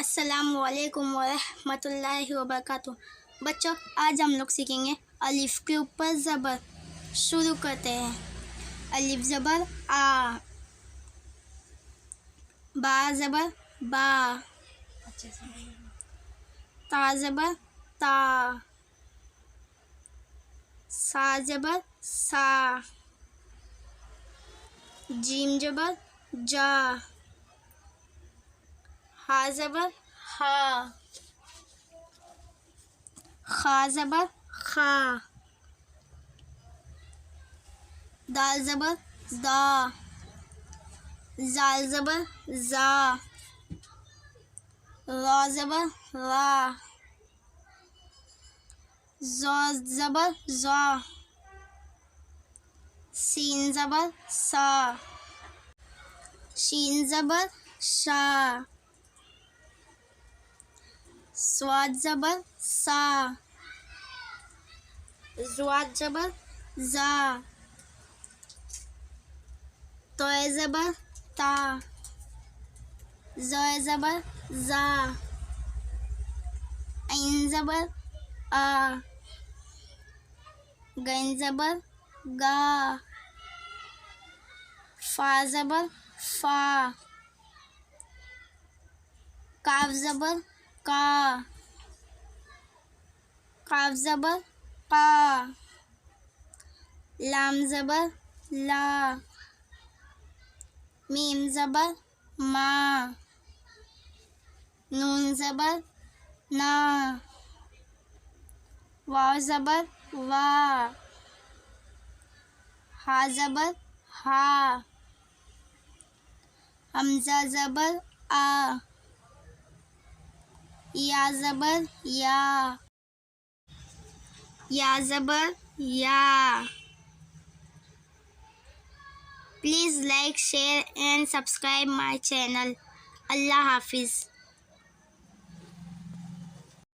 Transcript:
अस्सलामुअलैकुम वरहमतुल्लाहि वबरकातुहू। बच्चों, आज हम लोग सीखेंगे अलिफ के ऊपर ज़बर। शुरू करते हैं। अलिफ ज़बर आ, बा ज़बर बा, ता ज़बर ता, सा ज़बर सा, जीम ज़बर जा, हा ज़बर हा, खा ज़बर खा, दाल ज़बर दा, जाल ज़बर जा, रा ज़बर रा, ज़ा ज़बर ज़ा, सीन ज़बर सा, शीन ज़बर शा, स्वाद ज़बर सा, ज़्वाद ज़बर ज़ा, तोय ज़बर ता, ज़ोय ज़बर ज़ा, ऐन ज़बर आ, गैन ज़बर गा, फा ज़बर फा, काफ ज़बर का, काफ ज़बर का, लाम ज़बर ला, मीम ज़बर मा, नून ज़बर ना, वाव ज़बर वा, हा ज़बर हा, हमज़ा ज़बर आ, या ज़बर या ज़बर या। Please like, share and subscribe my channel. Allah Hafiz.